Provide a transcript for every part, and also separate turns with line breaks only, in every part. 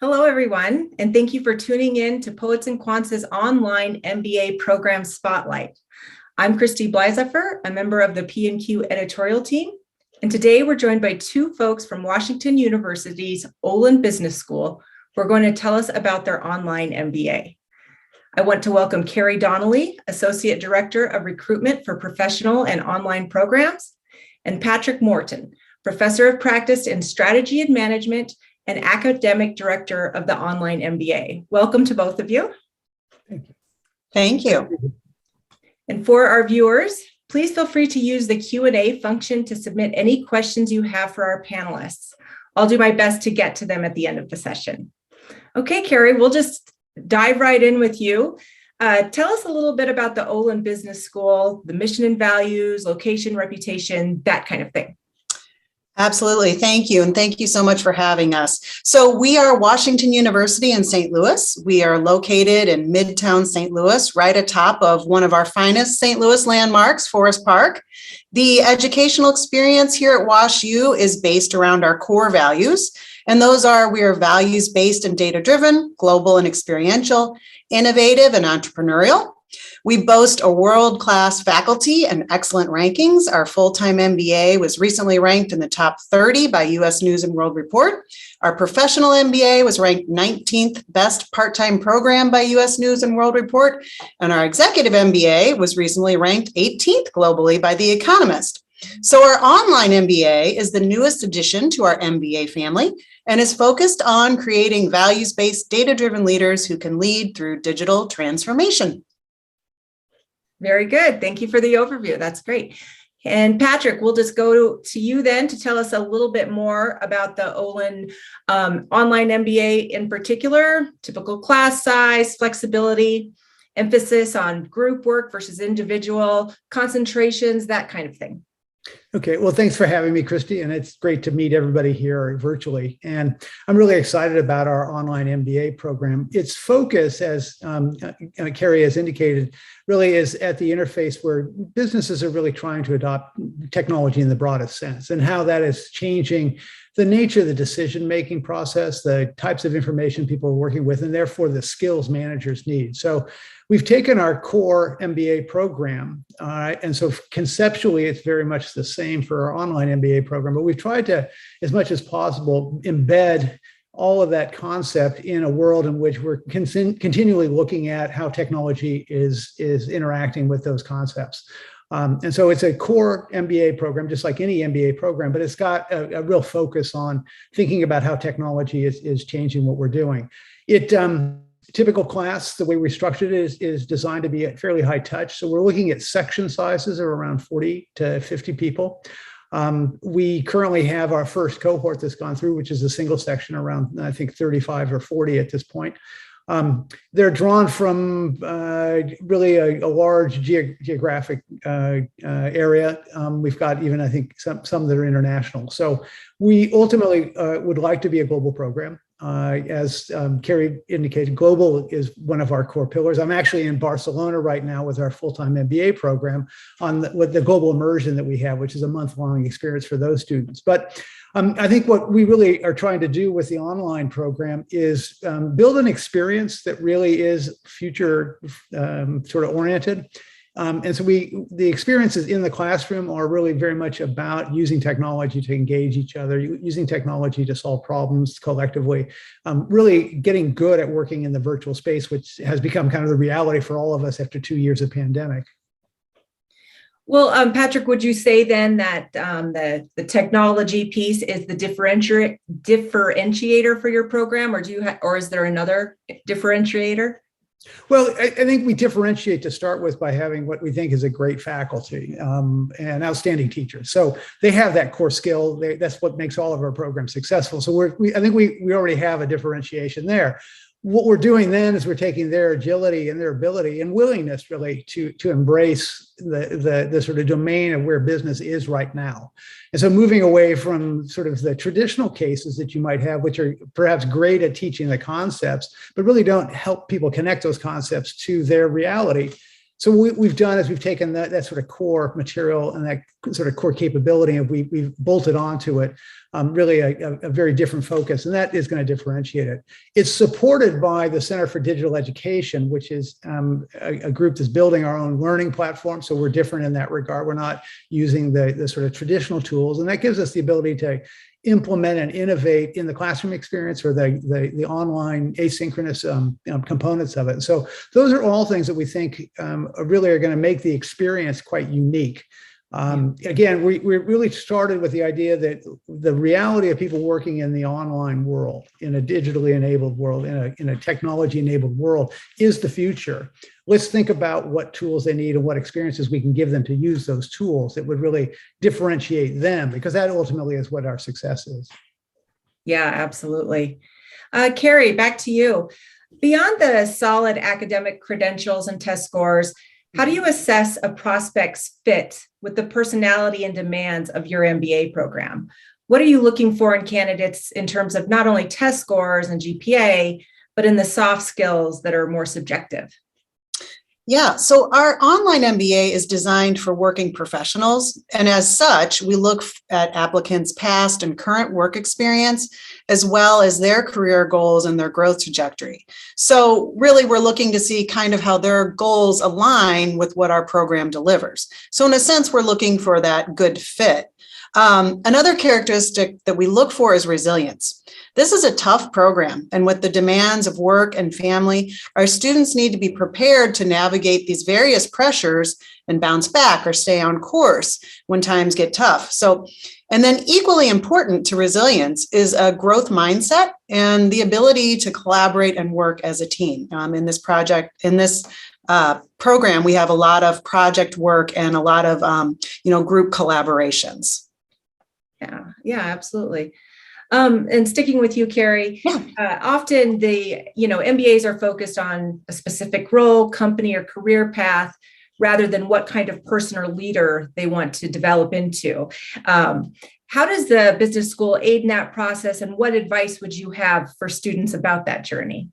Hello, everyone, and thank you for tuning in to Poets and Quants' Online MBA Program Spotlight. I'm Christy Bleisefer, a member of the P&Q editorial team, and today we're joined by two folks from Washington University's Olin Business School who are going to tell us about their Online MBA. I want to welcome Carrie Donnelly, Associate Director of Recruitment for Professional and Online Programs, and Patrick Morton, Professor of Practice in Strategy and Management and Academic Director of the Online MBA. Welcome to both of you.
Thank you.
Thank you.
And for our viewers, please feel free to use the Q&A function to submit any questions you have for our panelists. I'll do my best to get to them at the end of the session. Okay, Carrie, we'll just dive right in with you. Tell us a little bit about the Olin Business School, the mission and values, location, reputation, that kind of thing.
Absolutely. Thank you. And thank you so much for having us. So we are Washington University in St. Louis. We are located in Midtown St. Louis, right atop of one of our finest St. Louis landmarks, Forest Park. The educational experience here at WashU is based around our core values. And those are, we are values-based and data-driven, global and experiential, innovative and entrepreneurial. We boast a world-class faculty and excellent rankings. Our full-time MBA was recently ranked in the top 30 by US News and World Report. Our professional MBA was ranked 19th best part-time program by US News and World Report. And our executive MBA was recently ranked 18th globally by The Economist. So our online MBA is the newest addition to our MBA family and is focused on creating values-based, data-driven leaders who can lead through digital transformation.
Very good. Thank you for the overview. That's great. And Patrick, we'll just go to you then to tell us a little bit more about the Olin Online MBA in particular, typical class size, flexibility, emphasis on group work versus individual, concentrations, that kind of thing.
Okay, well, thanks for having me, Christy, and it's great to meet everybody here virtually. And I'm really excited about our online MBA program. Its focus, as Carrie has indicated, really is at the interface where businesses are really trying to adopt technology in the broadest sense and how that is changing the nature of the decision-making process, the types of information people are working with, and therefore the skills managers need. So we've taken our core MBA program, and so conceptually, it's very much the same for our online MBA program, but we've tried to, as much as possible, embed all of that concept in a world in which we're continually looking at how technology is interacting with those concepts. And so it's a core MBA program, just like any MBA program, but it's got a real focus on thinking about how technology is changing what we're doing. Typical class, the way we structured it is designed to be at fairly high touch. So we're looking at section sizes of around 40 to 50 people. We currently have our first cohort that's gone through, which is a single section around, I think, 35 or 40 at this point. They're drawn from really a large geographic area. We've got even, I think, some that are international. So we ultimately would like to be a global program. As Carrie indicated, global is one of our core pillars. I'm actually in Barcelona right now with our full-time MBA program with the global immersion that we have, which is a month-long experience for those students. But I think what we really are trying to do with the online program is build an experience that really is future sort of oriented. And so the experiences in the classroom are really very much about using technology to engage each other, using technology to solve problems collectively, really getting good at working in the virtual space, which has become kind of the reality for all of us after 2 years of pandemic.
Well, Patrick, would you say then that the technology piece is the differentiator for your program, or is there another differentiator?
Well, I think we differentiate to start with by having what we think is a great faculty and outstanding teachers. So they have that core skill. That's what makes all of our programs successful. So I think we already have a differentiation there. What we're doing then is we're taking their agility and their ability and willingness really to embrace the sort of domain of where business is right now. And so moving away from sort of the traditional cases that you might have, which are perhaps great at teaching the concepts, but really don't help people connect those concepts to their reality, So what we've done is we've taken that sort of core material and that sort of core capability, and we've bolted onto it really a very different focus, and that is going to differentiate it. It's supported by the Center for Digital Education, which is a group that's building our own learning platform. So we're different in that regard. We're not using the sort of traditional tools, and that gives us the ability to implement and innovate in the classroom experience or the online asynchronous components of it. So those are all things that we think really are going to make the experience quite unique. Again, we really started with the idea that the reality of people working in the online world, in a digitally enabled world, in a technology enabled world is the future. Let's think about what tools they need and what experiences we can give them to use those tools that would really differentiate them, because that ultimately is what our success is.
Yeah, absolutely. Carrie, back to you. Beyond the solid academic credentials and test scores, how do you assess a prospect's fit with the personality and demands of your MBA program? What are you looking for in candidates in terms of not only test scores and GPA, but in the soft skills that are more subjective?
Yeah, so our online MBA is designed for working professionals. And as such, we look at applicants' past and current work experience, as well as their career goals and their growth trajectory. So really, we're looking to see kind of how their goals align with what our program delivers. So in a sense, we're looking for that good fit. Another characteristic that we look for is resilience. This is a tough program, and with the demands of work and family, our students need to be prepared to navigate these various pressures and bounce back or stay on course when times get tough. So, and then equally important to resilience is a growth mindset and the ability to collaborate and work as a team. In this program, we have a lot of project work and a lot of group collaborations.
Yeah, absolutely. And sticking with you, Carrie, often the MBAs are focused on a specific role, company, or career path, rather than what kind of person or leader they want to develop into. How does the business school aid in that process, and what advice would you have for students about that journey?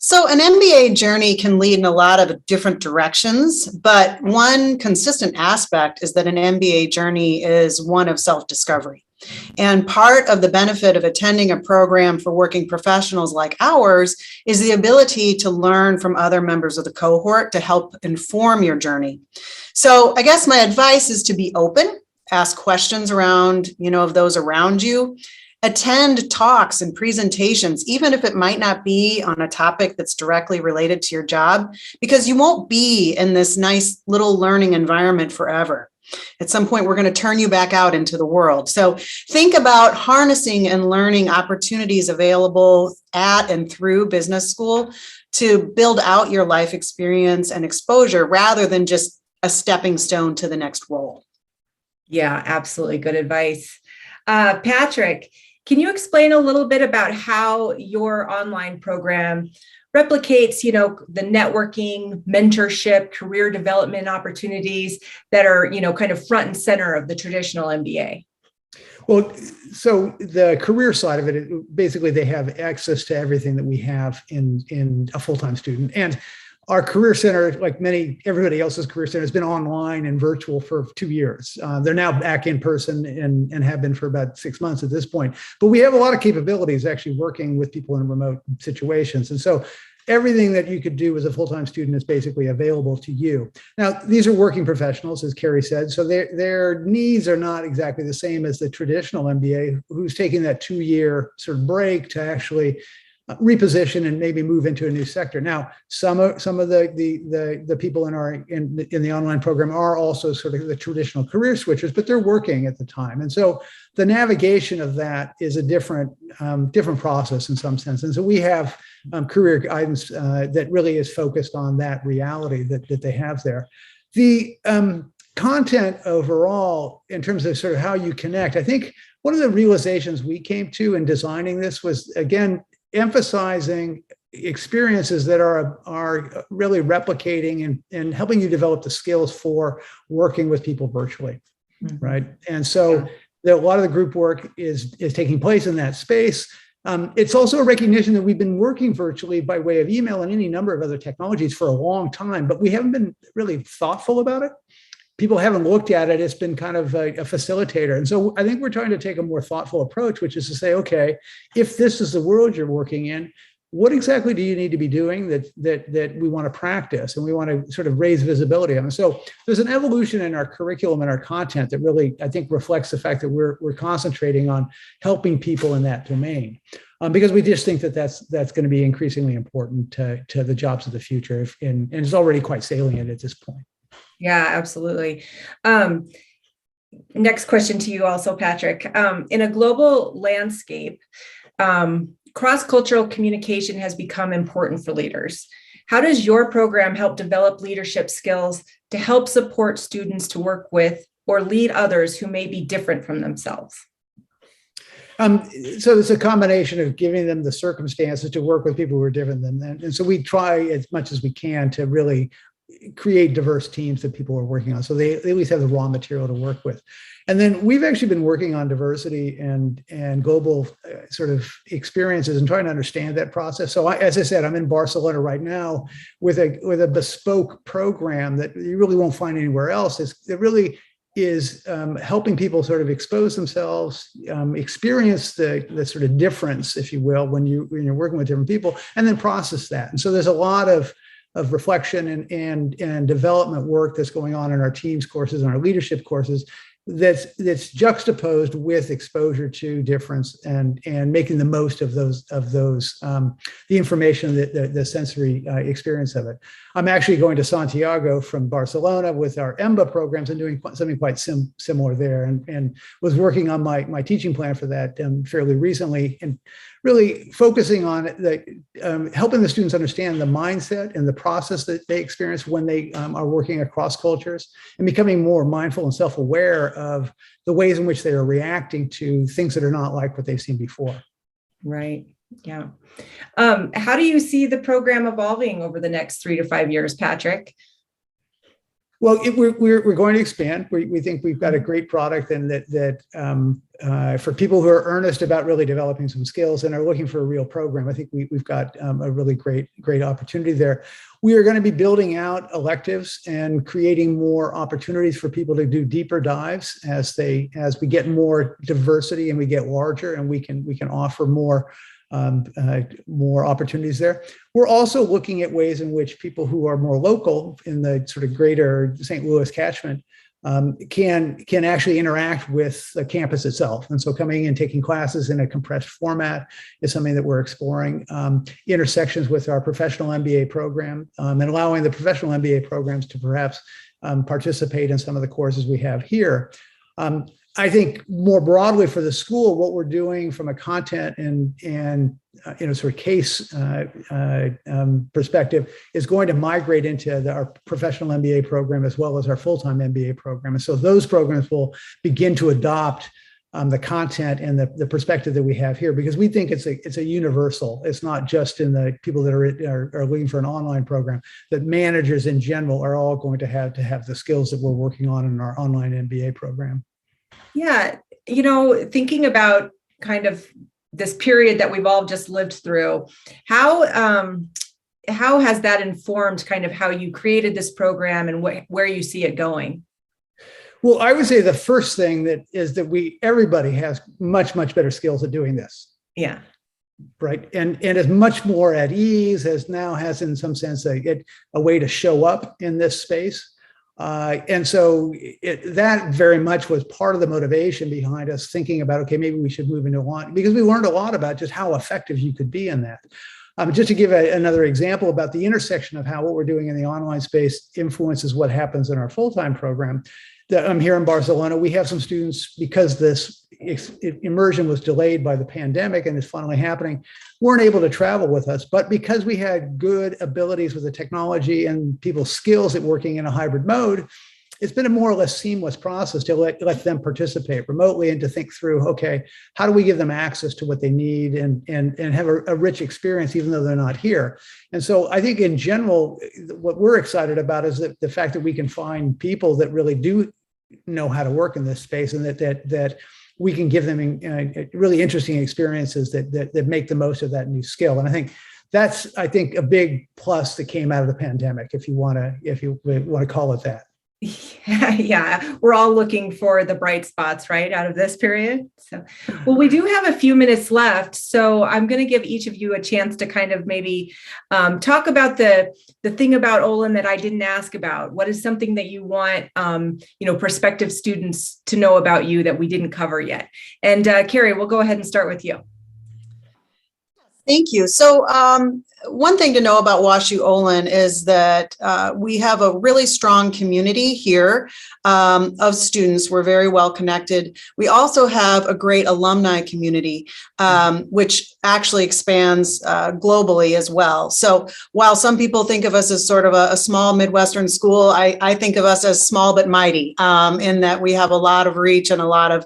So an MBA journey can lead in a lot of different directions, but one consistent aspect is that an MBA journey is one of self-discovery. And part of the benefit of attending a program for working professionals like ours is the ability to learn from other members of the cohort to help inform your journey. So I guess my advice is to be open, ask questions around, of those around you. Attend talks and presentations, even if it might not be on a topic that's directly related to your job, because you won't be in this nice little learning environment forever. At some point, we're going to turn you back out into the world. So think about harnessing and learning opportunities available at and through business school to build out your life experience and exposure rather than just a stepping stone to the next role. Yeah,
absolutely. Good advice. Patrick, can you explain a little bit about how your online program replicates, the networking, mentorship, career development opportunities that are, kind of front and center of the traditional MBA?
Well, so the career side of it, basically they have access to everything that we have in a full-time student. And our career center, like everybody else's career center, has been online and virtual for 2 years. They're now back in person and have been for about 6 months at this point. But we have a lot of capabilities actually working with people in remote situations. And so everything that you could do as a full-time student is basically available to you. Now, these are working professionals, as Carrie said, so their needs are not exactly the same as the traditional MBA, who's taking that 2-year sort of break to actually reposition and maybe move into a new sector. Now, some of the people in the online program are also sort of the traditional career switchers, but they're working at the time, and so the navigation of that is a different process in some sense. And so we have career guidance that really is focused on that reality that they have there. The content overall, in terms of sort of how you connect, I think one of the realizations we came to in designing this was, again, emphasizing experiences that are really replicating and helping you develop the skills for working with people virtually, right? And so a lot of the group work is taking place in that space. It's also a recognition that we've been working virtually by way of email and any number of other technologies for a long time, but we haven't been really thoughtful about it. People haven't looked at it. It's been kind of a facilitator. And so I think we're trying to take a more thoughtful approach, which is to say, okay, if this is the world you're working in, what exactly do you need to be doing that we want to practice and we want to sort of raise visibility on? So there's an evolution in our curriculum and our content that really, I think, reflects the fact that we're concentrating on helping people in that domain, because we just think that that's going to be increasingly important to the jobs of the future, and it's already quite salient at this point.
Yeah, absolutely. Next question to you also, Patrick. In a global landscape, cross-cultural communication has become important for leaders. How does your program help develop leadership skills to help support students to work with or lead others who may be different from themselves?
So it's a combination of giving them the circumstances to work with people who are different than them. And so we try as much as we can to really create diverse teams that people are working on, so they at least have the raw material to work with. And then we've actually been working on diversity and global sort of experiences and trying to understand that process. So as I said, I'm in Barcelona right now with a bespoke program that you really won't find anywhere else. It really is helping people sort of expose themselves, experience the sort of difference, if you will, when you're working with different people, and then process that. And so there's a lot of reflection and development work that's going on in our teams courses and our leadership courses that's juxtaposed with exposure to difference and making the most of those the information, the sensory experience of it. I'm actually going to Santiago from Barcelona with our MBA programs and doing something quite similar there, and was working on my teaching plan for that fairly recently, and really focusing on helping the students understand the mindset and the process that they experience when they are working across cultures, and becoming more mindful and self-aware of the ways in which they are reacting to things that are not like what they've seen before.
Right. Yeah. How do you see the program evolving over the next 3 to 5 years, Patrick?
Well, we're going to expand. We think we've got a great product, and that for people who are earnest about really developing some skills and are looking for a real program, I think we've got a really great opportunity there. We are going to be building out electives and creating more opportunities for people to do deeper dives as we get more diversity and we get larger, and we can offer more opportunities there. We're also looking at ways in which people who are more local in the sort of greater St. Louis catchment can actually interact with the campus itself. And so coming and taking classes in a compressed format is something that we're exploring. Intersections with our professional MBA program, and allowing the professional MBA programs to perhaps participate in some of the courses we have here. I think more broadly for the school, what we're doing from a content and sort of case perspective is going to migrate into our professional MBA program as well as our full-time MBA program. And so those programs will begin to adopt the content and the perspective that we have here, because we think it's a universal. It's not just in the people that are looking for an online program, that managers in general are all going to have the skills that we're working on in our online MBA program.
Yeah, thinking about kind of this period that we've all just lived through, how has that informed kind of how you created this program and where you see it going?
Well, I would say the first thing is that everybody has much better skills at doing this.
Yeah.
Right. And is much more at ease, has in some sense a way to show up in this space. And so that very much was part of the motivation behind us thinking about, okay, maybe we should move into online, because we learned a lot about just how effective you could be in that. Just to give another example about the intersection of how what we're doing in the online space influences what happens in our full-time program. I'm here in Barcelona. We have some students, because this immersion was delayed by the pandemic and is finally happening, weren't able to travel with us. But because we had good abilities with the technology and people's skills at working in a hybrid mode, it's been a more or less seamless process to let them participate remotely and to think through, okay, how do we give them access to what they need and have a rich experience even though they're not here? And so I think in general, what we're excited about is the fact that we can find people that really do know how to work in this space, and that we can give them really interesting experiences that make the most of that new skill. And I think that's a big plus that came out of the pandemic, if you want to call it that.
Yeah, we're all looking for the bright spots, right, out of this period. So, well, we do have a few minutes left, so I'm going to give each of you a chance to kind of maybe talk about the thing about Olin that I didn't ask about. What is something that you want, prospective students to know about you that we didn't cover yet? And Carrie, we'll go ahead and start with you.
Thank you. So one thing to know about WashU Olin is that we have a really strong community here of students. We're very well connected. We also have a great alumni community, which actually expands globally as well. So while some people think of us as sort of a small Midwestern school, I think of us as small but mighty, in that we have a lot of reach and a lot of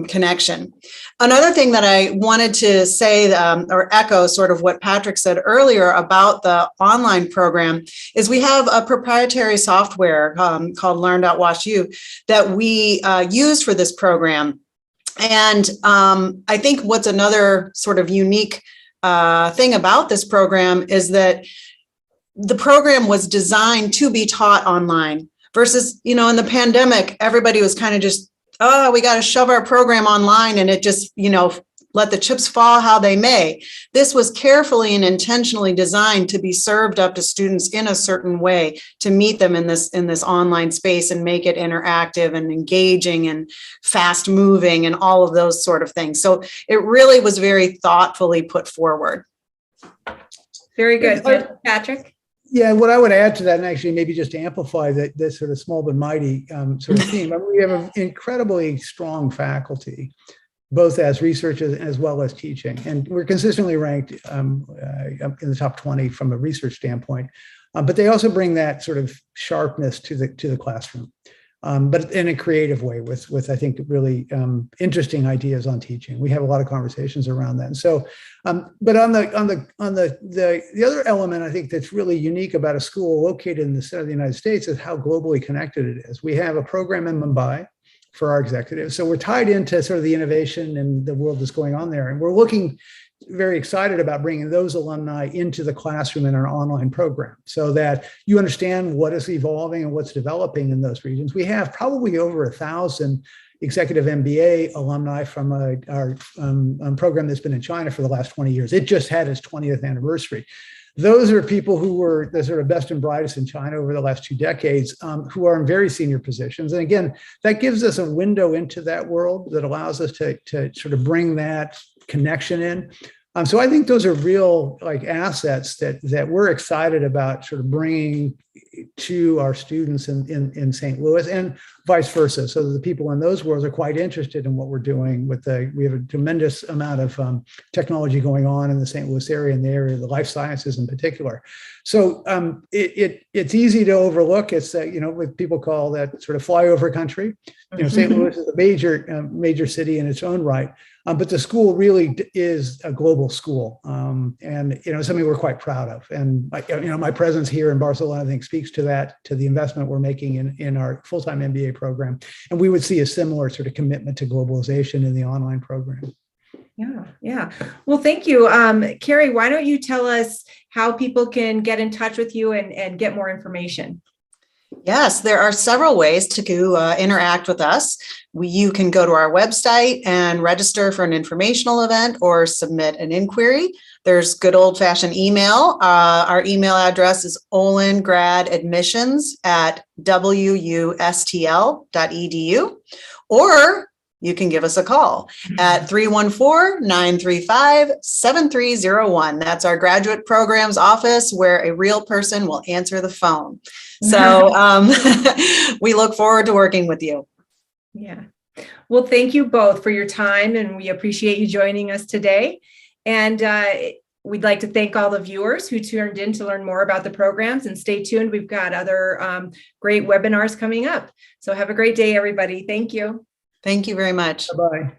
connection. Another thing that I wanted to say or echo sort of what Patrick said earlier about the online program is we have a proprietary software called Learn.WashU that we use for this program. And I think what's another sort of unique thing about this program is that the program was designed to be taught online versus, in the pandemic, everybody was kind of just, oh, we got to shove our program online and it just, let the chips fall how they may. This was carefully and intentionally designed to be served up to students in a certain way to meet them in this online space and make it interactive and engaging and fast moving and all of those sort of things. So it really was very thoughtfully put forward.
Very good. Patrick?
Yeah, what I would add to that, and actually maybe just to amplify this sort of small but mighty sort of theme, we have an incredibly strong faculty, both as researchers as well as teaching. And we're consistently ranked in the top 20 from a research standpoint. But they also bring that sort of sharpness to the classroom, but in a creative way with I think really interesting ideas on teaching. We have a lot of conversations around that. And so, but on the other element I think that's really unique about a school located in the center of the United States is how globally connected it is. We have a program in Mumbai for our executives, so we're tied into sort of the innovation and the world that's going on there, and we're looking very excited about bringing those alumni into the classroom in our online program so that you understand what is evolving and what's developing in those regions. We have probably over 1,000 executive MBA alumni from our program that's been in China for the last 20 years. It just had its 20th anniversary. Those are people who were the sort of best and brightest in China over the last 2 decades, who are in very senior positions. And again, that gives us a window into that world that allows us to sort of bring that connection in. So I think those are real assets that we're excited about sort of bringing to our students in St. Louis and vice versa. So the people in those worlds are quite interested in what we're doing we have a tremendous amount of technology going on in the St. Louis area, in the area of the life sciences in particular. So it's easy to overlook. It's what people call that sort of flyover country. St. Louis is a major city in its own right. But the school really is a global school, and something we're quite proud of. And my presence here in Barcelona, I think, speaks to that, to the investment we're making in our full-time MBA program. And we would see a similar sort of commitment to globalization in the online program.
Yeah. Well, thank you, Carrie. Why don't you tell us how people can get in touch with you and get more information?
Yes, there are several ways to interact with us. You can go to our website and register for an informational event or submit an inquiry. There's good old-fashioned email. Our email address is olingradadmissions@wustl.edu, or you can give us a call at 314-935-7301. That's our graduate programs office where a real person will answer the phone. So we look forward to working with you.
Yeah. Well, thank you both for your time, and we appreciate you joining us today. And we'd like to thank all the viewers who tuned in to learn more about the programs, and stay tuned. We've got other great webinars coming up. So have a great day, everybody. Thank you.
Thank you very much.
Bye-bye.